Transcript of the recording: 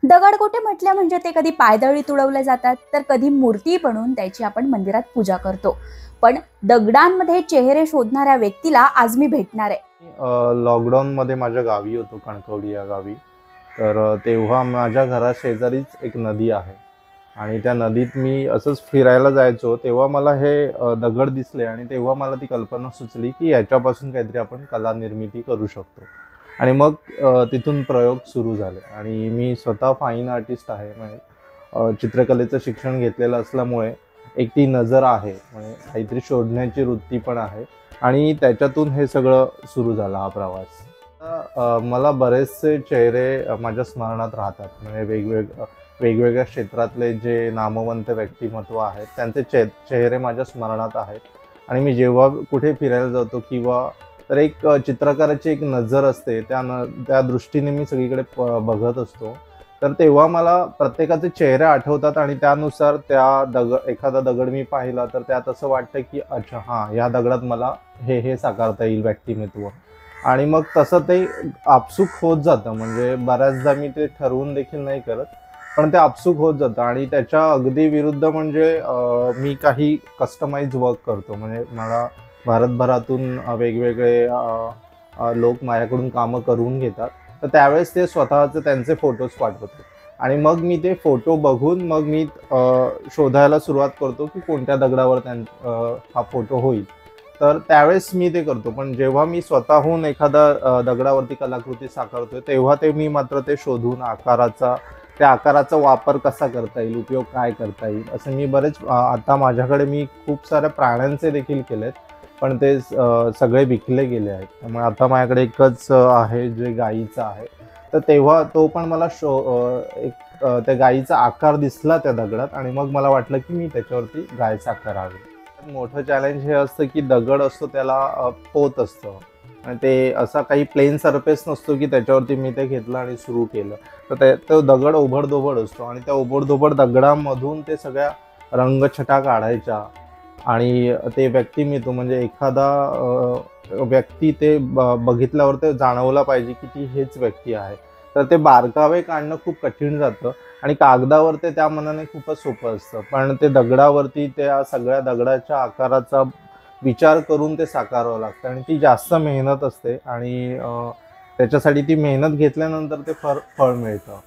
दगडगोटे म्हटल्या म्हणजे ते कधी पायदळीत उडवले जातात, तर कधी मूर्ती बनवून त्याची आपण मंदिरात पूजा करतो. पण दगडांमध्ये चेहरे शोधणाऱ्या व्यक्तीला आज मी भेटणार आहे. लॉकडाऊनमध्ये माझ्या गावी होतो, कणकवली या गावी. तर तेव्हा माझ्या घराशेजारीच एक नदी आहे आणि त्या नदीत मी असंच फिरायला जायचो. तेव्हा मला हे दगड दिसले आणि तेव्हा मला ती कल्पना सुचली की याच्यापासून काहीतरी आपण कला निर्मिती करू शकतो. आणि मग तिथून प्रयोग सुरू झाले. आणि मी स्वतः फाईन आर्टिस्ट आहे. म्हणजे चित्रकलेचं शिक्षण घेतलेलं असल्यामुळे एक ती नजर आहे, म्हणजे काहीतरी शोधण्याची वृत्ती पण आहे. आणि त्याच्यातून हे सगळं सुरू झालं, हा प्रवास. मला बरेचसे चेहरे माझ्या स्मरणात राहतात. म्हणजे वेगवेगळ्या क्षेत्रातले जे नामवंत व्यक्तिमत्व आहेत त्यांचे चेहरे माझ्या स्मरणात आहेत. आणि मी जेव्हा कुठे फिरायला जातो किंवा तर एक चित्रकाराची एक नजर असते, त्या दृष्टीने मी सगळीकडे बघत असतो. तर तेव्हा मला प्रत्येकाचे चेहरे आठवतात आणि त्यानुसार एखादा दगड मी पाहिला तर त्यात असं वाटतं की अच्छा, हां, या दगडात मला हे साकारता येईल व्यक्तिमत्व. आणि मग तसं ते आपसूक होत जातं. म्हणजे बऱ्याचदा मी ते ठरवून देखील नाही करत, पण ते आपसूक होत जातं. आणि त्याच्या अगदी विरुद्ध म्हणजे मी काही कस्टमाइज वर्क करतो. म्हणजे मला भारतभरातून वेगवेगळे लोक माझ्याकडून कामं करून घेतात. तर त्यावेळेस ते स्वतःचे त्यांचे फोटोज पाठवतात आणि मग मी ते फोटो बघून मग मी शोधायला सुरुवात करतो की कोणत्या दगडावर हा फोटो होईल. तर त्यावेळेस मी ते करतो. पण जेव्हा मी स्वतःहून एखादा दगडावरती कलाकृती साकारतोय तेव्हा ते मी मात्र ते शोधून त्या आकाराचा वापर कसा करता येईल, उपयोग काय करता येईल, असं मी बरेच आता माझ्याकडे मी खूप साऱ्या प्राण्यांचे देखील केलेत, पण ते सगळे विकले गेले आहेत. त्यामुळे आता माझ्याकडे एकच आहे जे गाईचं आहे. तर तेव्हा तो पण मला त्या गाईचा आकार दिसला त्या दगडात आणि मग मला वाटलं की मी त्याच्यावरती गाय साकारावी. मोठं चॅलेंज हे असतं की दगड असतो त्याला पोत असतं आणि ते असा काही प्लेन सरफेस नसतो की त्याच्यावरती मी ते घेतलं आणि सुरू केलं. तर तो दगड ओबडधोबड असतो आणि त्या ओबडधोबड दगडामधून ते सगळ्या रंगछटा काढायच्या. आणि ते व्यक्तिमत्व म्हणजे एखादा व्यक्ती ते बघितल्यावर ते जाणवला पाहिजे की ती हेच व्यक्ती आहे. तर ते बारकावे काढणं खूप कठीण जातं आणि कागदावर ते त्या मानाने खूपच सोपं असतं. पण ते दगडावरती त्या सगळ्या दगडाच्या आकाराचा विचार करून ते साकारावं लागतं आणि ती जास्त मेहनत असते. आणि त्याच्यासाठी ती मेहनत घेतल्यानंतर ते फळ मिळतं.